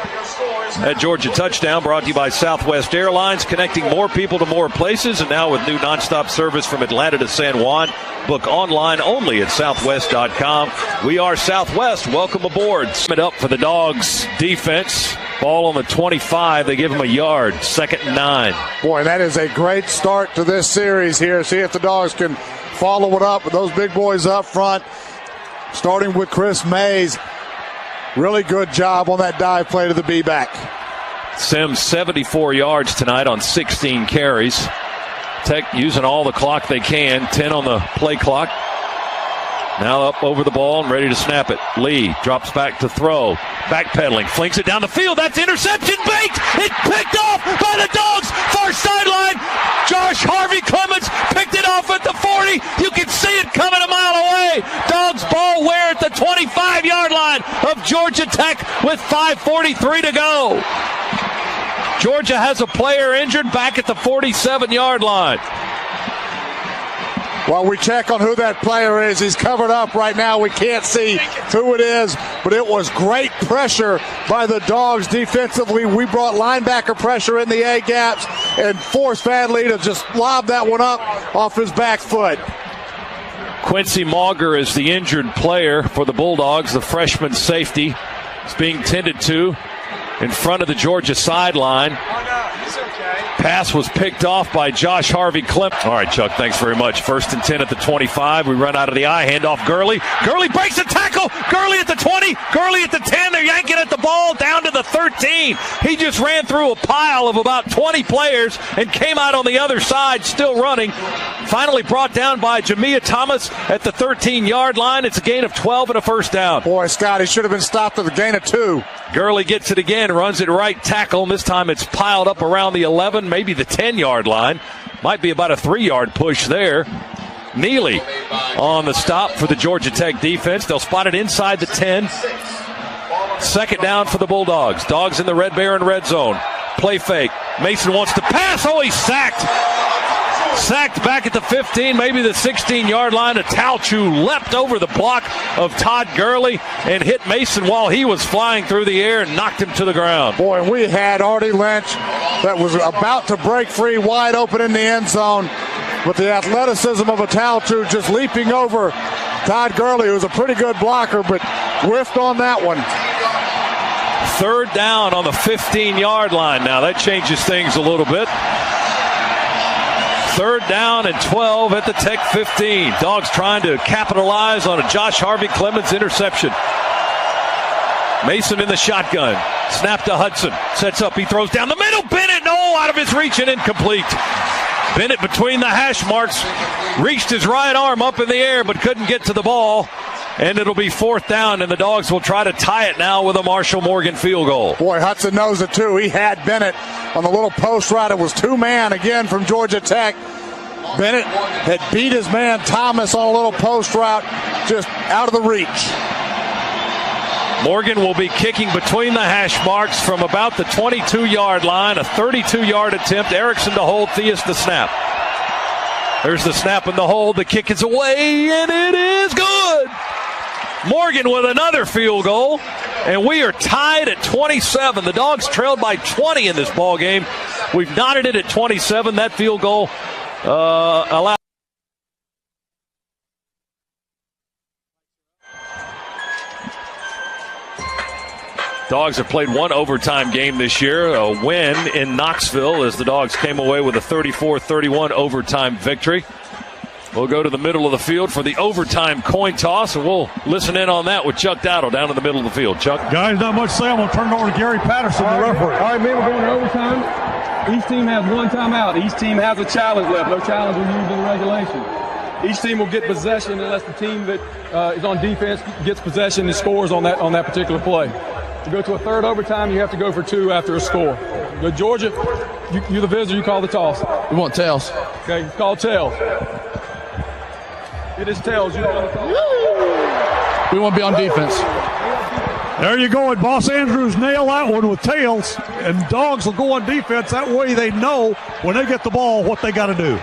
That Georgia touchdown brought to you by Southwest Airlines, connecting more people to more places, and now with new nonstop service from Atlanta to San Juan. Book online only at southwest.com. We are Southwest. Welcome aboard. Sum it up for the Dogs defense. Ball on the 25. They give them a yard. 2nd and 9. Boy, that is a great start to this series here. See if the Dogs can follow it up with those big boys up front, starting with Chris Mays. Really good job on that dive play to the B-back. Sims 74 yards tonight on 16 carries. Tech using all the clock they can. 10 on the play clock. Now up over the ball and ready to snap it. Lee drops back to throw. Backpedaling, flings it down the field. That's interception baked. It's picked off by the Dogs. Far sideline. Josh Harvey Clements picked it off at the 40. You can see it coming a mile away. Dogs ball where at the 25-yard line of Georgia Tech with 5:43 to go. Georgia has a player injured back at the 47-yard line. While we check on who that player is, he's covered up right now. We can't see who it is, but it was great pressure by the Dogs defensively. We brought linebacker pressure in the A gaps and forced Fadley to just lob that one up off his back foot. Quincy Mauger is the injured player for the Bulldogs. The freshman safety is being tended to in front of the Georgia sideline. Pass was picked off by Josh Harvey Clements. All right, Chuck, thanks very much. 1st and 10 at the 25. We run out of the eye. Handoff Gurley. Gurley breaks a tackle. Gurley at the 20. Gurley at the 10. They're yanking at the ball down to the 13. He just ran through a pile of about 20 players and came out on the other side, still running. Finally brought down by Jamia Thomas at the 13-yard line. It's a gain of 12 and a 1st down. Boy, Scott, he should have been stopped at the gain of 2. Gurley gets it again, runs it right tackle, and this time it's piled up around the 11, maybe the 10-yard line. Might be about a 3-yard push there. Neely on the stop for the Georgia Tech defense. They'll spot it inside the 10. Second down for the Bulldogs. Dogs in the Red Baron red zone. Play fake. Mason wants to pass. Oh, he's sacked. Sacked back at the 15, maybe the 16-yard line. Atalchu leapt over the block of Todd Gurley and hit Mason while he was flying through the air and knocked him to the ground. Boy, we had Artie Lynch that was about to break free wide open in the end zone, but the athleticism of Atalchu just leaping over Todd Gurley, who was a pretty good blocker, but whiffed on that one. Third down on the 15-yard line. Now that changes things a little bit. Third down and 12 at the Tech 15. Dogs trying to capitalize on a Josh Harvey Clemens interception. Mason in the shotgun. Snap to Hudson. Sets up. He throws down the middle. Bennett, no, out of his reach and incomplete. Bennett between the hash marks. Reached his right arm up in the air but couldn't get to the ball. And it'll be fourth down, and the Dogs will try to tie it now with a Marshall Morgan field goal. Boy, Hudson knows it, too. He had Bennett on the little post route. It was two-man again from Georgia Tech. Bennett had beat his man Thomas on a little post route, just out of the reach. Morgan will be kicking between the hash marks from about the 22-yard line. A 32-yard attempt. Erickson to hold, Theus the snap. There's the snap and the hold. The kick is away, and it is good. Morgan with another field goal, and we are tied at 27. The Dogs trailed by 20 in this ball game. We've knotted it at 27. That field goal allowed. Dogs have played one overtime game this year, a win in Knoxville as the Dogs came away with a 34-31 overtime victory. We'll go to the middle of the field for the overtime coin toss, and we'll listen in on that with Chuck Dowdle down in the middle of the field. Chuck? Guys, not much to say. I'm going to turn it over to Gary Patterson, the referee. All right, man, we're going to overtime. Each team has one timeout. Each team has a challenge left. No challenge was used in regulation. Each team will get possession unless the team that is on defense gets possession and scores on that particular play. To go to a third overtime, you have to go for two after a score. Go Georgia, you're the visitor, you call the toss. We want tails. Okay, call tails. It is tails. You don't want to call. We want to be on defense. There you go. And Boss Andrews nailed that one with tails. And Dogs will go on defense. That way they know when they get the ball what they got to do.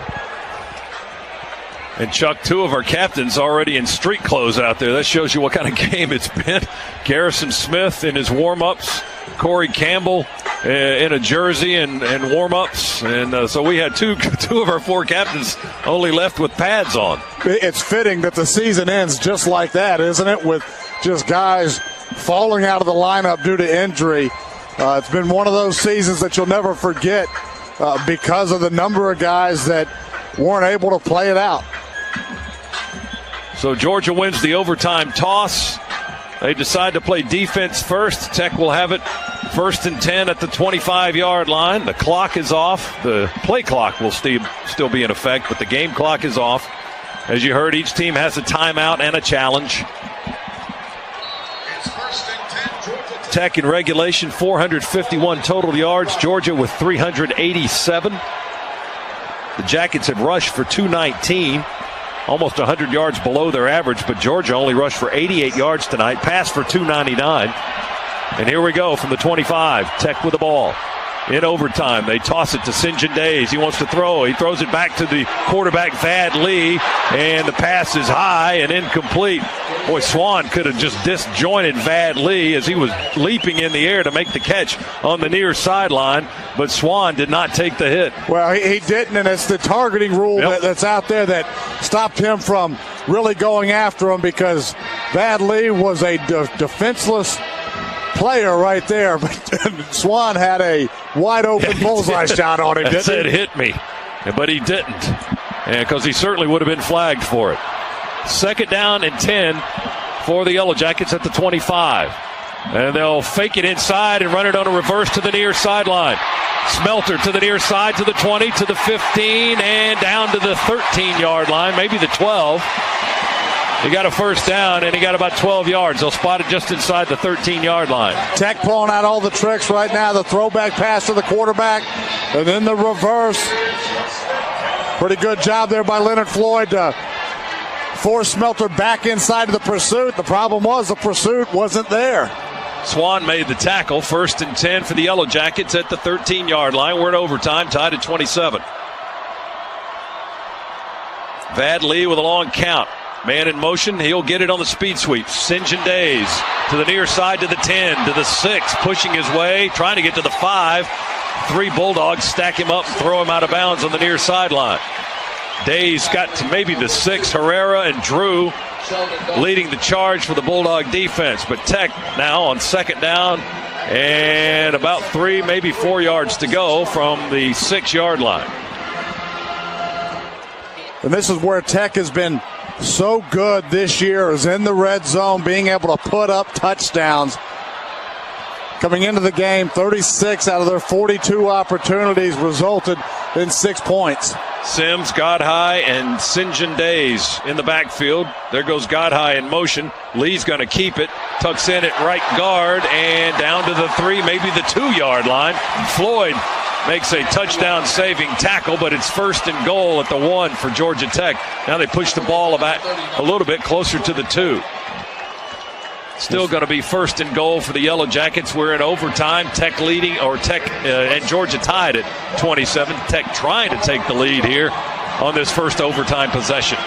And Chuck, two of our captains already in street clothes out there. That shows you what kind of game it's been. Garrison Smith in his warm-ups. Corey Campbell in a jersey and warm-ups. And so we had two of our four captains only left with pads on. It's fitting that the season ends just like that, isn't it? With just guys falling out of the lineup due to injury. It's been one of those seasons that you'll never forget because of the number of guys that weren't able to play it out. So Georgia wins the overtime toss. They decide to play defense first. Tech will have it first and 10 at the 25-yard line. The clock is off. The play clock will still be in effect, but the game clock is off. As you heard, each team has a timeout and a challenge. Tech in regulation, 451 total yards. Georgia with 387. The Jackets have rushed for 219. Almost 100 yards below their average, but Georgia only rushed for 88 yards tonight, passed for 299. And here we go from the 25. Tech with the ball. In overtime, they toss it to St. John Days. He wants to throw. He throws it back to the quarterback, Vad Lee, and the pass is high and incomplete. Boy, Swan could have just disjointed Vad Lee as he was leaping in the air to make the catch on the near sideline, but Swan did not take the hit. Well, he didn't, and it's the targeting rule that's out there that stopped him from really going after him because Vad Lee was a defenseless player right there, but Swan had a wide open bullseye shot on him, didn't he? Said hit me, but he didn't, because he certainly would have been flagged for it. Second down and 10 for the Yellow Jackets at the 25. And they'll fake it inside and run it on a reverse to the near sideline. Smelter to the near side, to the 20, to the 15, and down to the 13-yard line, maybe the 12. He got a first down, and he got about 12 yards. They'll spot it just inside the 13-yard line. Tech pulling out all the tricks right now. The throwback pass to the quarterback, and then the reverse. Pretty good job there by Leonard Floyd to forced Smelter back inside of the pursuit. The problem was the pursuit wasn't there. Swan made the tackle. 1st and 10 for the Yellow Jackets at the 13-yard line. We're in overtime, tied at 27. Vad Lee with a long count. Man in motion, he'll get it on the speed sweep. St. John Days to the near side, to the 10, to the 6, pushing his way, trying to get to the 5. 3 Bulldogs stack him up and throw him out of bounds on the near sideline. Days got to maybe the 6. Herrera and Drew leading the charge for the Bulldog defense. But Tech now on 2nd down and about 3, maybe 4 yards to go from the 6-yard line. And this is where Tech has been so good this year, is in the red zone, being able to put up touchdowns. Coming into the game, 36 out of their 42 opportunities resulted in 6 points. Sims, Godhigh, and St. John Days in the backfield. There goes Godhigh in motion. Lee's going to keep it. Tucks in at right guard and down to the 3, maybe the 2-yard line. Floyd makes a touchdown-saving tackle, but it's 1st and goal at the 1 for Georgia Tech. Now they push the ball about a little bit closer to the 2. Still going to be 1st and goal for the Yellow Jackets. We're in overtime. Tech leading, or Tech and Georgia tied at 27. Tech trying to take the lead here on this first overtime possession.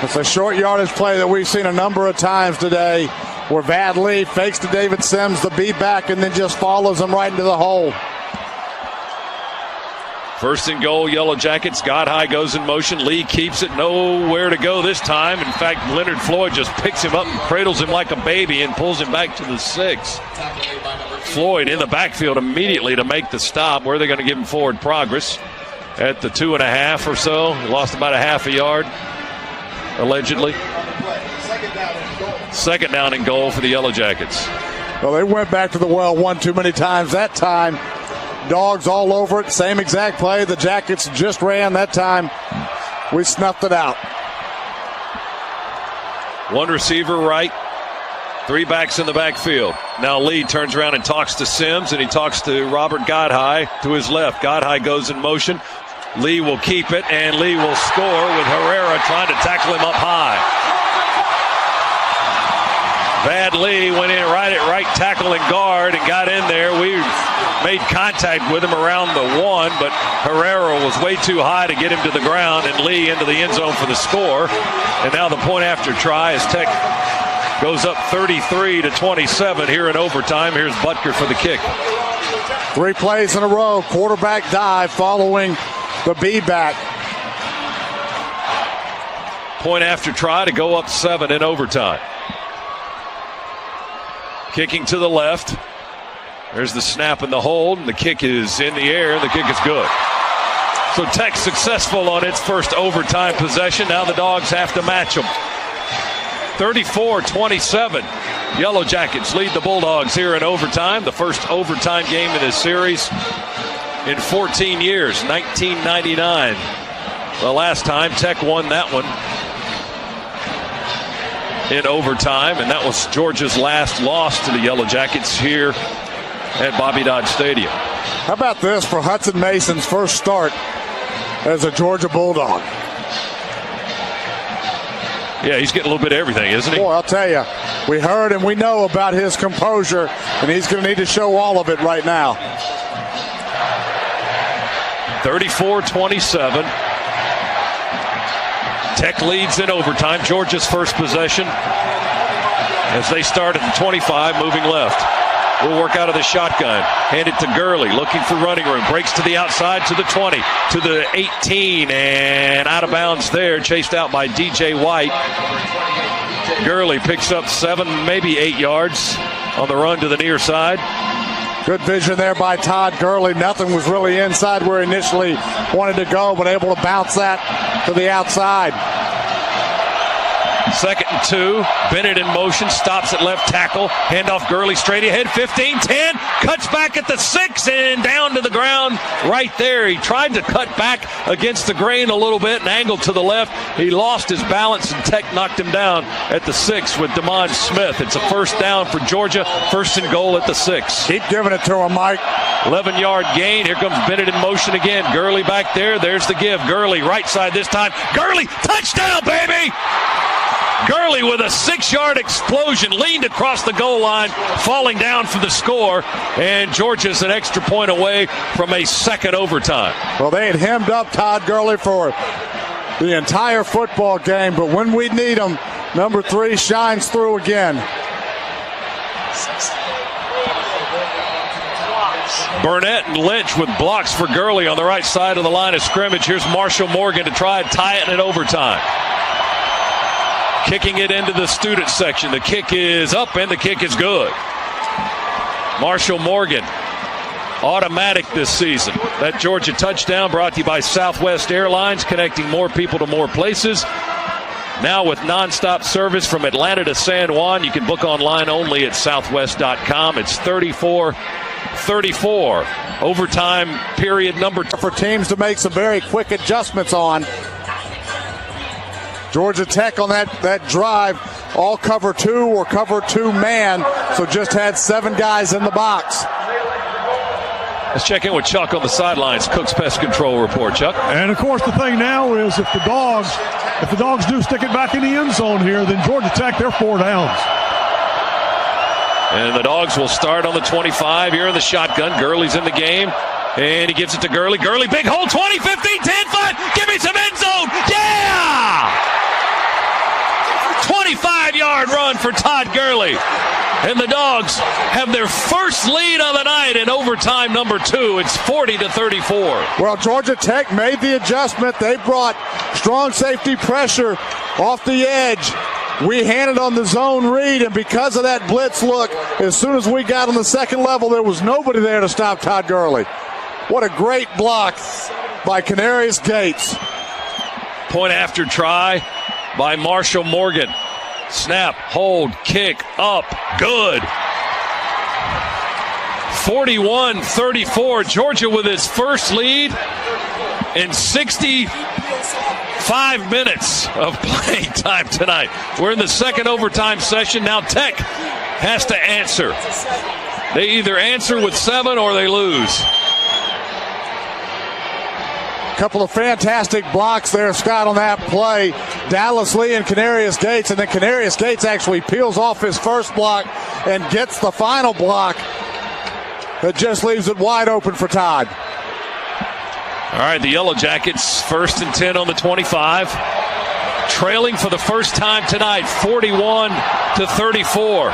It's a short yardage play that we've seen a number of times today, where Vad Lee fakes to David Sims, the beat back, and then just follows him right into the hole. 1st and goal, Yellow Jackets. Godhigh goes in motion. Lee keeps it. Nowhere to go this time. In fact, Leonard Floyd just picks him up and cradles him like a baby and pulls him back to the 6. Floyd in the backfield immediately to make the stop. Where are they going to give him forward progress? At the 2.5 or so. He lost about a half a yard, allegedly. 2nd down and goal for the Yellow Jackets. Well, they went back to the well one too many times that time. Dogs all over it. Same exact play the Jackets just ran that time. We snuffed it out. 1 receiver right. 3 backs in the backfield. Now Lee turns around and talks to Sims, and he talks to Robert Godhigh to his left. Godhigh goes in motion. Lee will keep it, and Lee will score with Herrera trying to tackle him up high. Vad Lee went in right at right tackle and guard and got in there. We made contact with him around the 1, but Herrera was way too high to get him to the ground, and Lee into the end zone for the score. And now the point after try as Tech goes up 33-27 here in overtime. Here's Butker for the kick. 3 plays in a row. Quarterback dive following the B-back. Point after try to go up 7 in overtime. Kicking to the left. There's the snap and the hold, and the kick is in the air. The kick is good. So Tech successful on its first overtime possession. Now the Dogs have to match them. 34-27. Yellow Jackets lead the Bulldogs here in overtime. The first overtime game in this series in 14 years, 1999. The last time Tech won that one in overtime, and that was Georgia's last loss to the Yellow Jackets here at Bobby Dodd Stadium. How about this for Hudson Mason's first start as a Georgia Bulldog? Yeah, he's getting a little bit of everything, isn't he? Boy, I'll tell you, we heard and we know about his composure, and he's going to need to show all of it right now. 34-27. Tech leads in overtime. Georgia's first possession as they start at the 25, moving left. We'll work out of the shotgun. Hand it to Gurley, looking for running room. Breaks to the outside, to the 20, to the 18, and out of bounds there. Chased out by DJ White. Gurley picks up 7, maybe 8 yards on the run to the near side. Good vision there by Todd Gurley. Nothing was really inside where he initially wanted to go, but able to bounce that to the outside. 2nd and 2. Bennett in motion, stops at left tackle. Handoff Gurley straight ahead. 15, 10. Cuts back at the 6 and down to the ground right there. He tried to cut back against the grain a little bit and angled to the left. He lost his balance and Tech knocked him down at the 6 with DeMond Smith. It's a first down for Georgia. 1st and goal at the 6. Keep giving it to him, Mike. 11-yard gain. Here comes Bennett in motion again. Gurley back there. There's the give. Gurley right side this time. Gurley, touchdown, baby! Gurley with a 6-yard explosion, leaned across the goal line, falling down for the score, and Georgia's an extra point away from a second overtime. Well, they had hemmed up Todd Gurley for the entire football game, but when we need him, number 3 shines through again. Burnett and Lynch with blocks for Gurley on the right side of the line of scrimmage. Here's Marshall Morgan to try and tie it in overtime. Kicking it into the student section. The kick is up and the kick is good. Marshall Morgan, automatic this season. That Georgia touchdown brought to you by Southwest Airlines, connecting more people to more places. Now with nonstop service from Atlanta to San Juan, you can book online only at southwest.com. It's 34-34. Overtime period number 2. For teams to make some very quick adjustments on. Georgia Tech on that drive, all cover 2 or cover 2 man, so just had 7 guys in the box. Let's check in with Chuck on the sidelines. Cook's Pest Control report. Chuck. And of course, the thing now is if the dogs do stick it back in the end zone here, then Georgia Tech, they're 4 downs. And the Dogs will start on the 25 here in the shotgun. Gurley's in the game, and he gives it to Gurley. Gurley, big hole, 20, 15, 10, 5. Give me some end zone. Yeah! 25-yard run for Todd Gurley. And the Dogs have their first lead of the night in overtime number 2. It's 40-34. Well, Georgia Tech made the adjustment. They brought strong safety pressure off the edge. We handed on the zone read, and because of that blitz look, as soon as we got on the second level, there was nobody there to stop Todd Gurley. What a great block by Canarius Gates. Point after try by Marshall Morgan. Snap, hold, kick, up, good. 41-34, Georgia with its first lead in 65 minutes of playing time tonight. We're in the second overtime session. Now Tech has to answer. They either answer with 7 or they lose. Couple of fantastic blocks there, Scott, on that play. Dallas Lee and Canarius Gates, and then Canarius Gates actually peels off his first block and gets the final block that just leaves it wide open for Todd. All right, the Yellow Jackets, 1st and 10 on the 25. Trailing for the first time tonight, 41-34.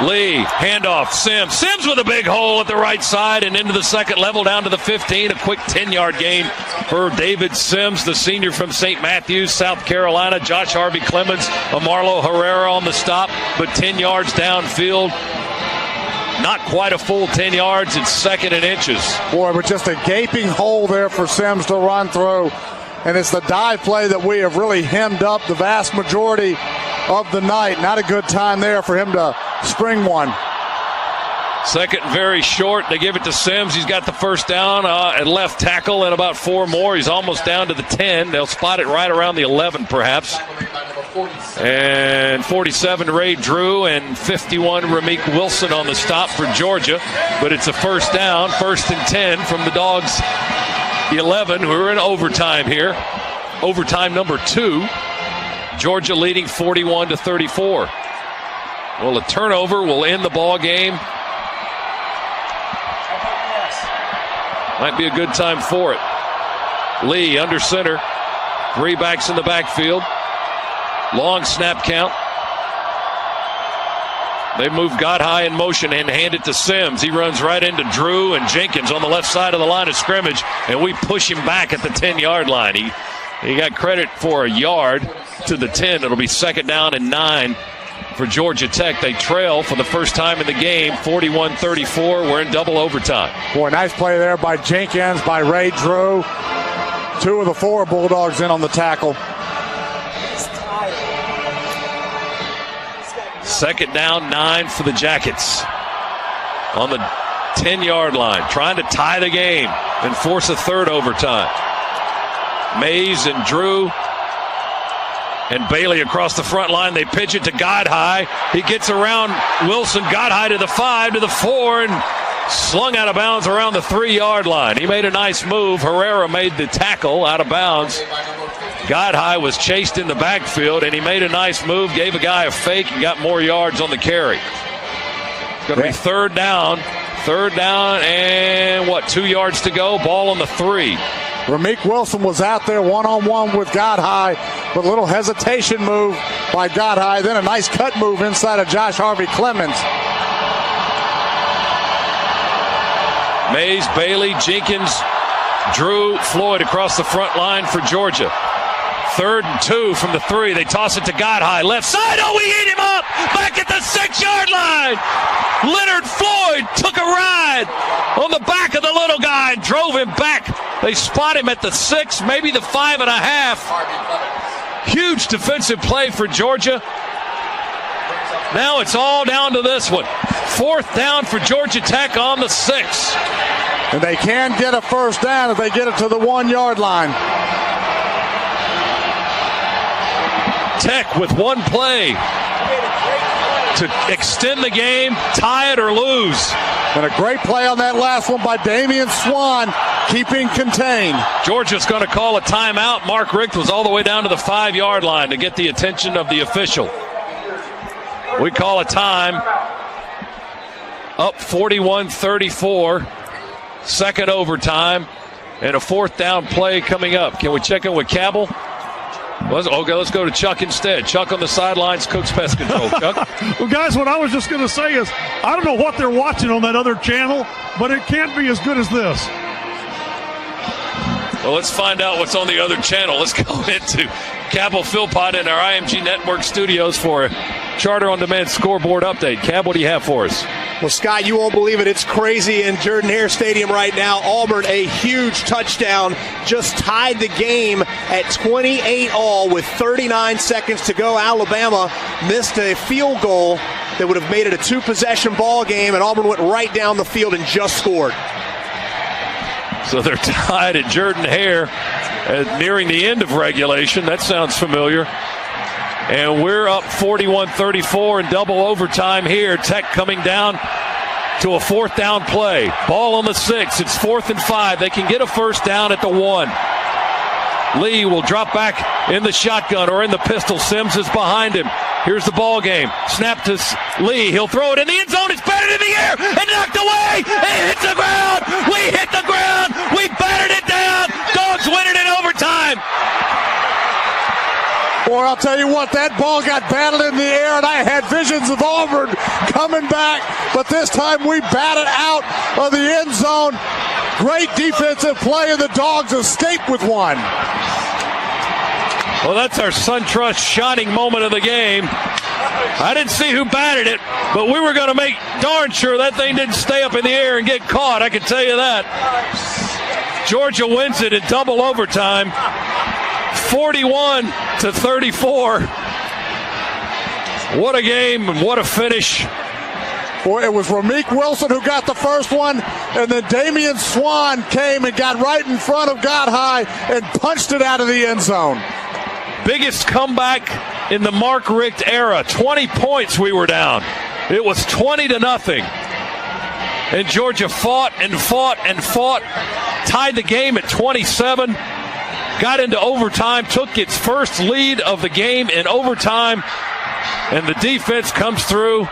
Lee, handoff, Sims. Sims with a big hole at the right side and into the second level down to the 15. A quick 10-yard gain for David Sims, the senior from St. Matthews, South Carolina. Josh Harvey Clemens, Amarlo Herrera on the stop, but 10 yards downfield. Not quite a full 10 yards. It's 2nd and inches. Boy, but just a gaping hole there for Sims to run through. And it's the dive play that we have really hemmed up the vast majority of the night. Not a good time there for him to spring one. 2nd and very short. They give it to Sims. He's got the first down at left tackle and about 4 more. He's almost down to the 10. They'll spot it right around the 11 perhaps. And 47 Ray Drew and 51 Ramik Wilson on the stop for Georgia. But it's a first down, 1st and 10 from the Dogs 11 who are in overtime here. Overtime number 2. Georgia leading 41-34. Well, a turnover will end the ball game. Might be a good time for it. Lee under center. 3 backs in the backfield. Long snap count. They move Godhigh in motion and hand it to Sims. He runs right into Drew and Jenkins on the left side of the line of scrimmage, and we push him back at the 10-yard line. He got credit for a yard to the 10. It'll be 2nd down and 9 for Georgia Tech. They trail for the first time in the game, 41-34. We're in double overtime. Boy, nice play there by Jenkins, by Ray Drew. 2 of the 4 Bulldogs in on the tackle. 2nd down, 9 for the Jackets. On the 10-yard line, trying to tie the game and force a 3rd overtime. Mays and Drew and Bailey across the front line. They pitch it to Godhigh. He gets around Wilson. Godhigh to the 5, to the 4, and slung out of bounds around the 3-yard line. He made a nice move. Herrera made the tackle out of bounds. Godhigh was chased in the backfield, and he made a nice move, gave a guy a fake, and got more yards on the carry. It's going to be third down. Third down and 2 yards to go. Ball on the 3. Ramik Wilson was out there one-on-one with Godhigh, with a little hesitation move by Godhigh, then a nice cut move inside of Josh Harvey Clemens. Mays, Bailey, Jenkins, Drew, Floyd across the front line for Georgia. 3rd and 2 from the 3. They toss it to Godhigh. Left side. Oh, we eat him up. Back at the 6-yard line. Leonard Floyd took a ride on the back of the little guy and drove him back. They spot him at the 6, maybe the 5.5. Huge defensive play for Georgia. Now it's all down to this one. 4th down for Georgia Tech on the 6. And they can get a first down if they get it to the 1-yard line. Tech with one play to extend the game, tie it or lose. And a great play on that last one by Damian Swan, keeping contained. Georgia's going to call a timeout. Mark Richt was all the way down to the 5-yard line to get the attention of the official. We call a time. Up 41-34. Second overtime. And a 4th down play coming up. Can we check in with Cabell? Let's go to Chuck instead. Chuck on the sidelines, Cook's Pest Control. Chuck? Well, guys, what I was just going to say is I don't know what they're watching on that other channel, but it can't be as good as this. Well, let's find out what's on the other channel. Let's go into Cabell Philpott in our IMG Network studios for a Charter On Demand scoreboard update. Cab, what do you have for us? Well, Scott, you won't believe it. It's crazy in Jordan-Hare Stadium right now. Auburn, a huge touchdown, just tied the game at 28-all with 39 seconds to go. Alabama missed a field goal that would have made it a 2-possession ball game, and Auburn went right down the field and just scored. So they're tied at Jordan-Hare nearing the end of regulation. That sounds familiar. And we're up 41-34 in double overtime here. Tech coming down to a 4th down play. Ball on the 6. It's 4th and 5. They can get a first down at the 1. Lee will drop back in the shotgun or in the pistol. Sims is behind him. Here's the ball game. Snap to Lee. He'll throw it in the end zone. It's batted in the air and knocked away. It hits the ground. We hit the ground. We batted it down. Dogs win it in overtime. Boy, I'll tell you what, that ball got battled in the air, and I had visions of Auburn coming back, but this time we batted out of the end zone. Great defensive play, and the Dogs escape with one. Well, that's our SunTrust shining moment of the game. I didn't see who batted it, but we were going to make darn sure that thing didn't stay up in the air and get caught. I can tell you that. Georgia wins it in double overtime, 41-34. What a game and what a finish. Boy, it was Ramik Wilson who got the first one, and then Damian Swan came and got right in front of Godhigh and punched it out of the end zone. Biggest comeback in the Mark Richt era. 20 points we were down. It was 20-0. And Georgia fought and fought and fought. Tied the game at 27. Got into overtime. Took its first lead of the game in overtime. And the defense comes through.